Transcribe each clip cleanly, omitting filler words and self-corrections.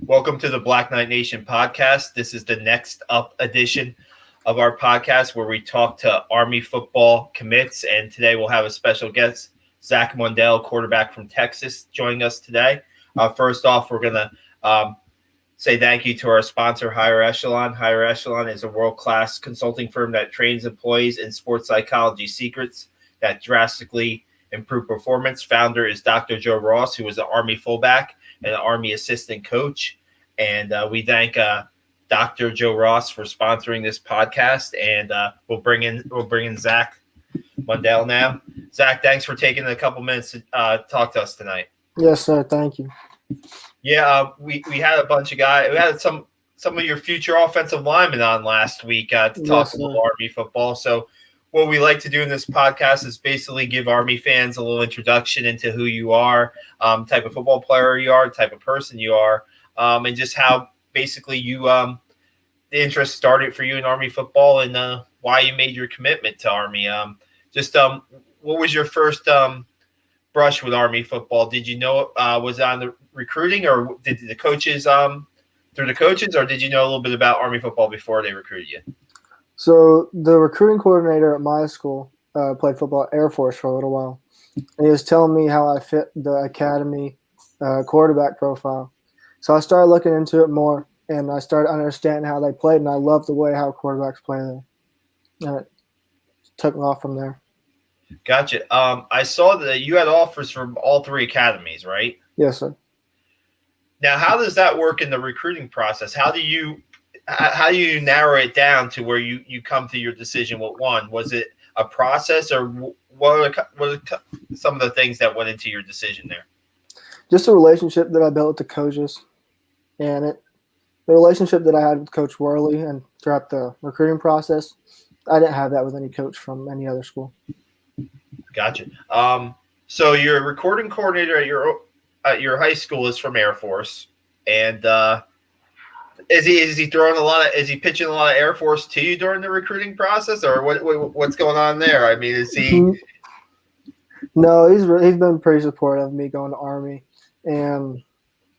Welcome to the Black Knight Nation podcast. This is the next up edition of our podcast where we talk to Army football commits. And today we'll have a special guest, Zach Mundell, quarterback from Texas, joining us today. First off, we're going to say thank you to our sponsor, Higher Echelon. Higher Echelon is a world-class consulting firm that trains employees in sports psychology secrets that drastically improve performance. Founder is Dr. Joe Ross, who was an Army fullback and an Army assistant coach. And we thank Dr. Joe Ross for sponsoring this podcast. And we'll bring in Zach Mundell now. Zach, thanks for taking a couple minutes to talk to us tonight. Yes, sir. Thank you. Yeah, we had a bunch of guys. We had some of your future offensive linemen on last week to talk a little Army football. So what we like to do in this podcast is basically give Army fans a little introduction into who you are, type of football player you are, type of person you are, and just how basically you the interest started for you in Army football and why you made your commitment to Army. What was your first brush with Army football? Did you know was it on the recruiting, or did the coaches through the coaches, or did you know a little bit about Army football before they recruited you? So the recruiting coordinator at my school played football at Air Force for a little while. And he was telling me how I fit the academy quarterback profile. So I started looking into it more, and I started understanding how they played, and I loved the way how quarterbacks play there. And it took me off from there. Gotcha. I saw that you had offers from all three academies, right? Yes, sir. Now, how does that work in the recruiting process? How do you narrow it down to where you come to your decision with one? Was it a process, or what are some of the things that went into your decision there? Just a relationship that I built with the coaches, and the relationship that I had with Coach Worley and throughout the recruiting process, I didn't have that with any coach from any other school. Gotcha. So your recruiting coordinator at your high school is from Air Force, and is he throwing is he pitching a lot of Air Force to you during the recruiting process, or what's going on there? I mean, is he? No, he's been pretty supportive of me going to Army, and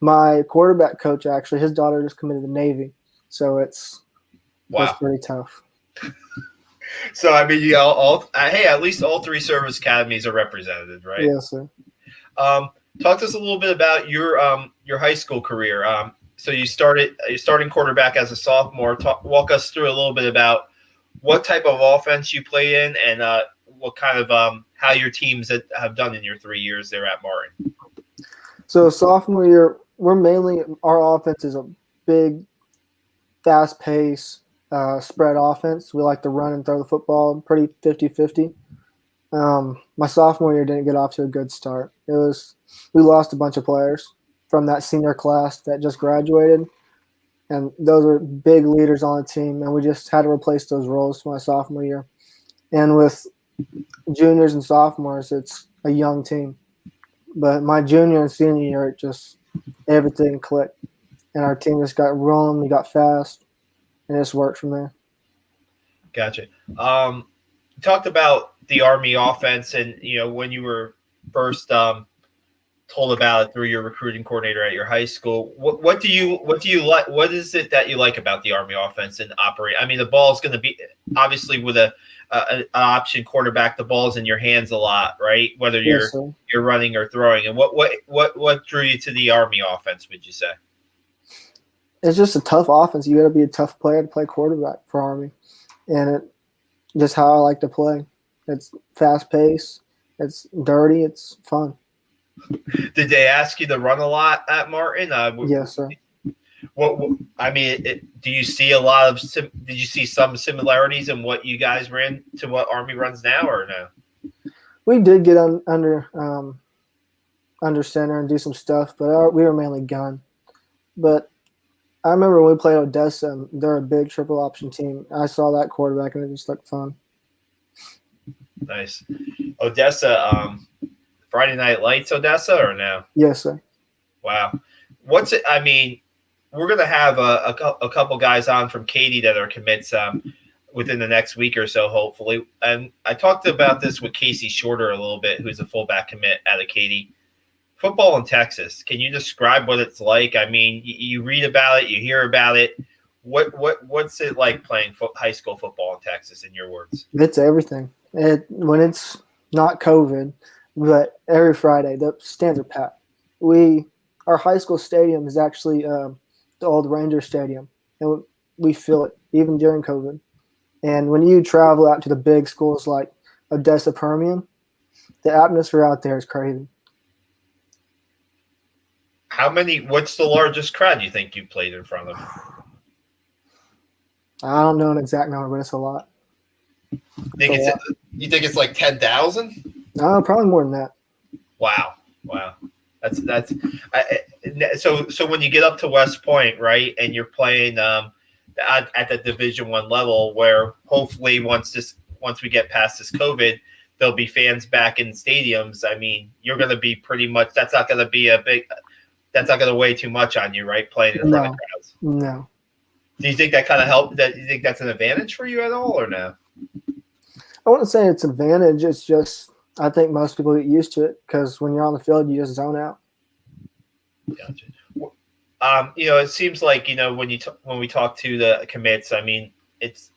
my quarterback coach, actually, his daughter just committed to the Navy, so it's pretty tough. So I mean, at least all three service academies are represented, right? Yes, sir. Talk to us a little bit about your high school career. So you're starting quarterback as a sophomore. Walk us through a little bit about what type of offense you play in, and what kind of how your teams have done in your 3 years there at Martin. So sophomore year, our offense is a big, fast pace, spread offense. We like to run and throw the football pretty 50-50. My sophomore year didn't get off to a good start. We lost a bunch of players from that senior class that just graduated, and those were big leaders on the team, and we just had to replace those roles my sophomore year. And with juniors and sophomores, it's a young team. But my junior and senior year, everything clicked, and our team just got rolling. We got fast, and it just worked from there. Gotcha. You talked about the Army offense, and when you were first told about it through your recruiting coordinator at your high school. What do you like? What is it that you like about the Army offense and operate? I mean, the ball is going to be obviously with an option quarterback. The ball's in your hands a lot, right? Whether you're running or throwing. And what drew you to the Army offense? Would you say? It's just a tough offense. You got to be a tough player to play quarterback for Army, and it just how I like to play. It's fast paced. It's dirty. It's fun. Did they ask you to run a lot at Martin? Yes, sir. Do you see a lot of? Did you see some similarities in what you guys ran to what Army runs now, or no? We did get under center and do some stuff, but we were mainly gun. But I remember when we played Odessa, and they're a big triple option team. I saw that quarterback, and it just looked fun. Nice. Odessa, Friday Night Lights Odessa, or no? Yes, sir. Wow. What's it? I mean, we're going to have a couple guys on from Katy that are commits within the next week or so, hopefully. And I talked about this with Casey Shorter a little bit, who's a fullback commit out of Katy. football in Texas. Can you describe what it's like? I mean, you read about it, you hear about it. What's it like playing high school football in Texas? In your words, It's everything. When it's not COVID, but every Friday the stands are packed. Our high school stadium is actually the old Ranger Stadium, and we fill it even during COVID. And when you travel out to the big schools like Odessa Permian, the atmosphere out there is crazy. What's the largest crowd you think you played in front of? I don't know an exact number, but it's a lot. You think it's like 10,000? No, probably more than that. Wow. So when you get up to West Point, right, and you're playing at the Division I level, where hopefully once we get past this COVID, there'll be fans back in stadiums. I mean, you're going to be pretty much. That's not going to weigh too much on you, right? Playing in front of crowds. No. Do you think that kind of helped? Do you think that's an advantage for you at all, or no? I wouldn't say it's an advantage. It's just I think most people get used to it because when you're on the field, you just zone out. Gotcha. It seems like when we talk to the commits, I mean, it's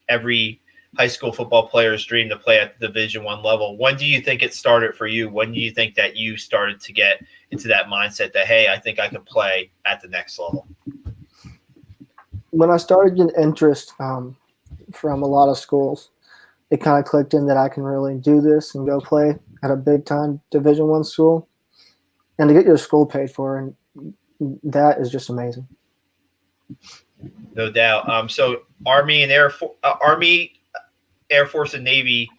every high school football player's dream to play at the Division I level. When do you think it started for you? When do you think that you started to get into that mindset that, hey, I think I can play at the next level? When I started getting interest from a lot of schools, it kind of clicked in that I can really do this and go play at a big-time Division I school. And to get your school paid for, and that is just amazing. No doubt. So Army, Air Force, and Navy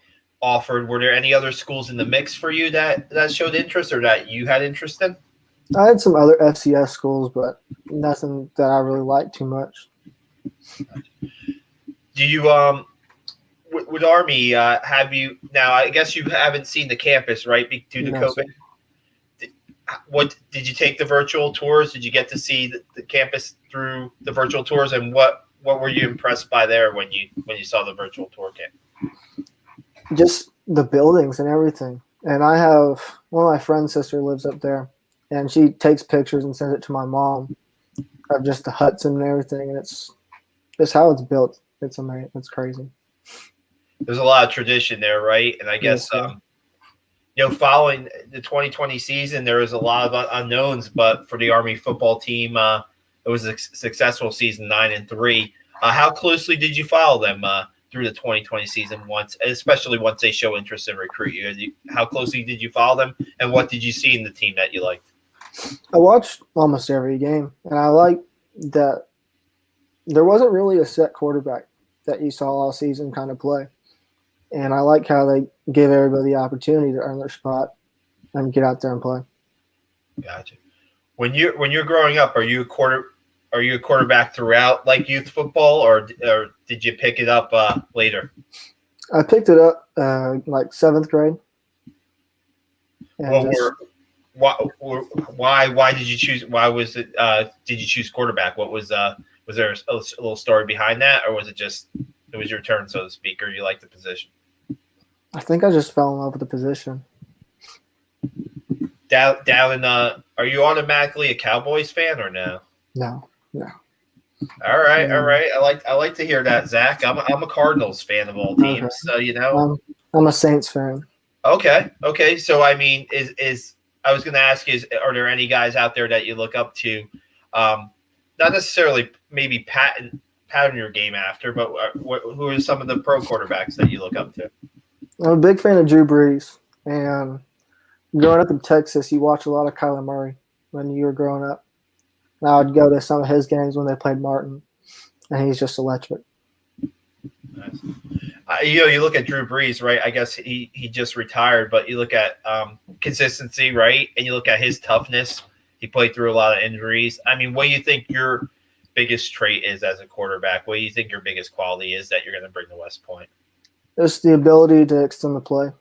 offered. Were there any other schools in the mix for you that showed interest or that you had interest in? I had some other FCS schools, but nothing that I really liked too much. Do you with Army have you now? I guess you haven't seen the campus, right, due to COVID. What did you take the virtual tours? Did you get to see the campus through the virtual tours? And what were you impressed by there when you saw the virtual tour camp? Just the buildings and everything. And I have one of my friend's sister lives up there, and she takes pictures and sends it to my mom of just the huts and everything. And it's just how it's built. It's amazing. It's crazy. There's a lot of tradition there, right? And I guess following the 2020 season, there was a lot of unknowns, but for the Army football team, it was a successful season, 9-3. How closely did you follow them through the 2020 season especially once they show interest in recruit you? How closely did you follow them, and what did you see in the team that you liked? I watched almost every game, and I liked that there wasn't really a set quarterback that you saw all season kind of play. And I like how they give everybody the opportunity to earn their spot and get out there and play. Gotcha. When you're growing up, are you a quarterback throughout like youth football, or did you pick it up later? I picked it up like 7th grade. And why did you choose? Why was it? Did you choose quarterback? What was there a little story behind that, or was it just it was your turn, so to speak, or you liked the position? I think I just fell in love with the position. Down in are you automatically a Cowboys fan or no? No. All right. I like to hear that, Zach. I'm a Cardinals fan of all teams, okay. So I'm a Saints fan. Okay. So I mean, I was going to ask you, are there any guys out there that you look up to? Not necessarily maybe pattern your game after, but who are some of the pro quarterbacks that you look up to? I'm a big fan of Drew Brees, and growing up in Texas, you watch a lot of Kyler Murray when you were growing up. And I would go to some of his games when they played Martin, and he's just electric. Nice. You look at Drew Brees, right? I guess he just retired, but you look at consistency, right? And you look at his toughness. He played through a lot of injuries. I mean, what do you think your biggest trait is as a quarterback? What do you think your biggest quality is that you're going to bring to West Point? Just the ability to extend the play,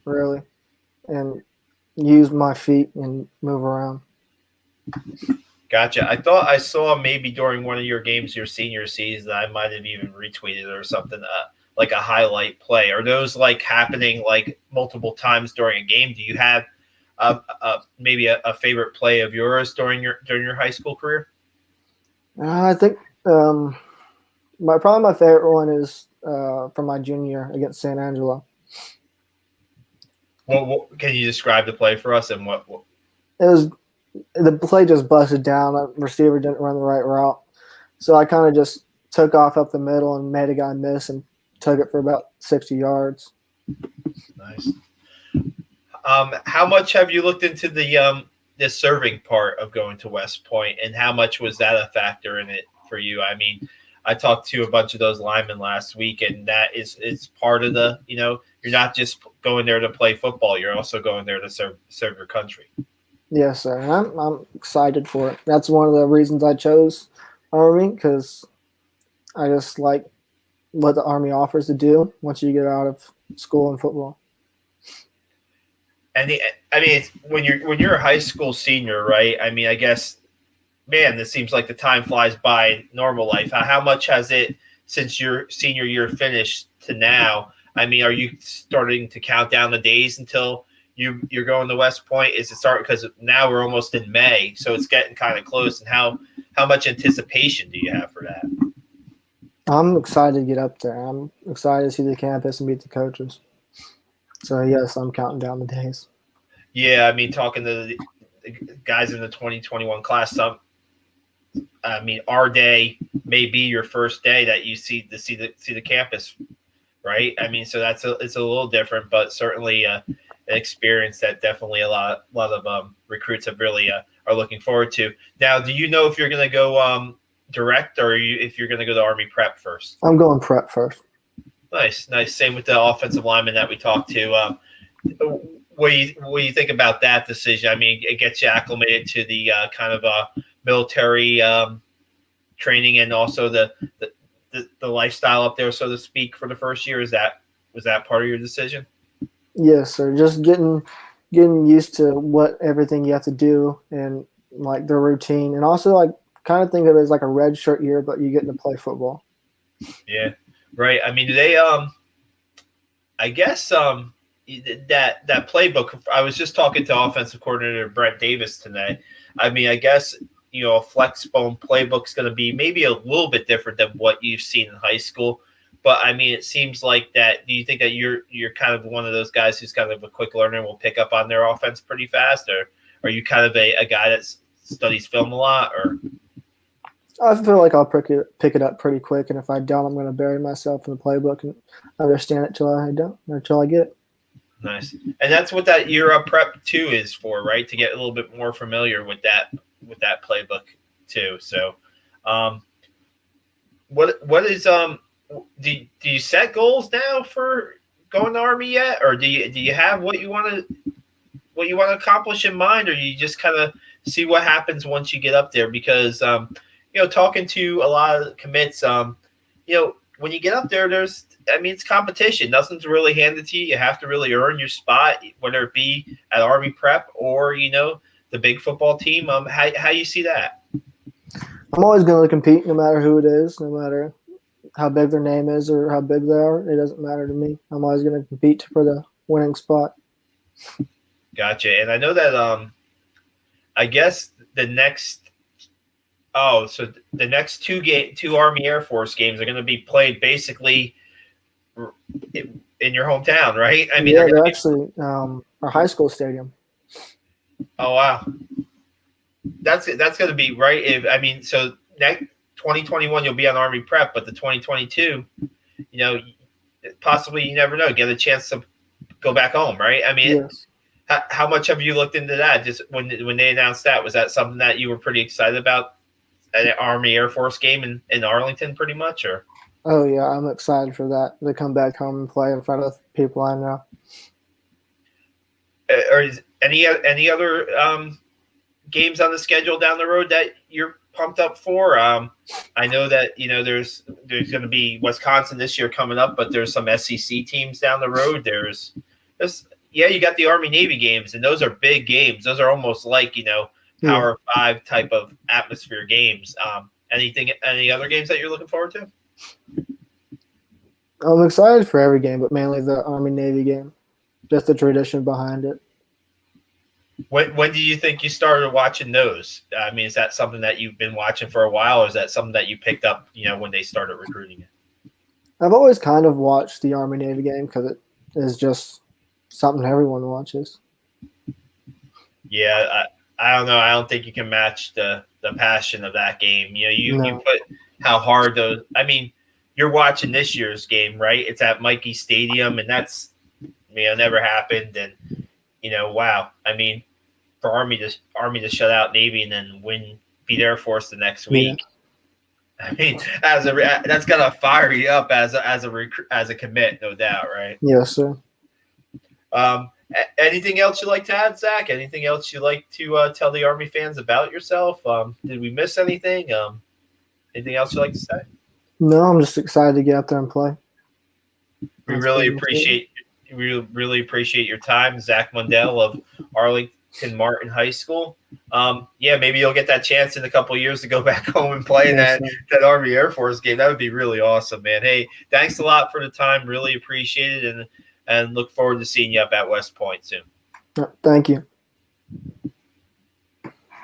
really, and use my feet and move around. Gotcha. I thought I saw maybe during one of your games your senior season, I might have even retweeted or something, like a highlight play. Are those like happening like multiple times during a game? Do you have maybe a favorite play of yours during your high school career? I think my favorite one is from my junior year against San Angelo. What can you describe the play for us and what? It was the play just busted down. The receiver didn't run the right route, so I kind of just took off up the middle and made a guy miss and took it for about 60 yards. Nice. How much have you looked into the serving part of going to West Point, and how much was that a factor in it for you? I mean, I talked to a bunch of those linemen last week, and that is part of the, you're not just going there to play football, you're also going there to serve your country. Yes, sir. And I'm excited for it. That's one of the reasons I chose Army, because I just like what the Army offers to do once you get out of school and football. And when you're a high school senior, right? I mean, I guess, man, this seems like the time flies by in normal life. How much has it, since your senior year finished to now? I mean, are you starting to count down the days until you're going to West Point? Is it starting, because now we're almost in May, so it's getting kind of close? And how much anticipation do you have for that? I'm excited to get up there. I'm excited to see the campus and meet the coaches. So, yes, I'm counting down the days. Yeah, I mean, talking to the guys in the 2021 class, our day may be your first day that you see the campus, right? I mean, so it's a little different, but certainly an experience that definitely a lot of recruits have really are looking forward to. Now, do you know if you're going to go direct, or if you're going to go to Army prep first? I'm going prep first. Nice. Same with the offensive lineman that we talked to. What do you think about that decision? I mean, it gets you acclimated to the kind of military training, and also the lifestyle up there, so to speak, for the first year. Was that part of your decision? Yes, sir. Just getting used to what everything you have to do and like the routine, and also like kind of think of it as like a red shirt year, but you get to play football. Yeah, right. I mean, do they I guess that playbook. I was just talking to offensive coordinator Brett Davis today. I mean, I guess a flex bone playbook is going to be maybe a little bit different than what you've seen in high school. But I mean, it seems like that. Do you think that you're kind of one of those guys who's kind of a quick learner and will pick up on their offense pretty fast, or are you kind of a guy that studies film a lot? Or I feel like I'll pick it up pretty quick, and if I don't, I'm going to bury myself in the playbook and understand it till I get it. Nice. And that's what that year up prep 2 is for, right? To get a little bit more familiar with that playbook too. So, what is do you set goals now for going to Army yet, or do you have what you want to accomplish in mind, or you just kind of see what happens once you get up there? Because talking to a lot of commits, when you get up there, it's competition. Nothing's really handed to you. You have to really earn your spot, whether it be at Army prep or the big football team. How you see that? I'm always going to compete, no matter who it is, no matter how big their name is or how big they are. It doesn't matter to me. I'm always going to compete for the winning spot. Gotcha. And I know that I guess the next two Army Air Force games are going to be played basically in your hometown, right? I mean, they're actually our high school stadium. Oh wow, that's going to be right. So next 2021 you'll be on Army prep, but the 2022, possibly, you never know, get a chance to go back home, right? I mean, yes. How much have you looked into that? Just when they announced that, was that something that you were pretty excited about? An Army Air Force game in Arlington, pretty much, or? Oh yeah, I'm excited for that, to come back home and play in front of people I know. Or is any other games on the schedule down the road that you're pumped up for? I know that there's going to be Wisconsin this year coming up, but there's some SEC teams down the road. There's you got the Army Navy games, and those are big games. Those are almost like Power 5 type of atmosphere games. Any other games that you're looking forward to? I'm excited for every game, but mainly the Army Navy game. Just the tradition behind it. When do you think you started watching those? I mean, is that something that you've been watching for a while, or is that something that you picked up, when they started recruiting it? I've always kind of watched the Army Navy game because it is just something everyone watches. Yeah, I don't know. I don't think you can match the passion of that game. You put how hard those. I mean, you're watching this year's game, right? It's at Mikey Stadium, and that's never happened. And wow. I mean, for Army to shut out Navy and then beat Air Force the next week. Yeah. I mean, that's gonna fire you up as a commit, no doubt, right? Yes, sir. Anything else you'd like to add, Zach? Anything else you'd like to tell the Army fans about yourself? Did we miss anything? Anything else you'd like to say? No, I'm just excited to get out there and play. We really appreciate your time, Zach Mundell of Arlington Martin High School. Maybe you'll get that chance in a couple of years to go back home and play in that Army Air Force game. That would be really awesome, man. Hey, thanks a lot for the time. Really appreciate it, and look forward to seeing you up at West Point soon. Thank you.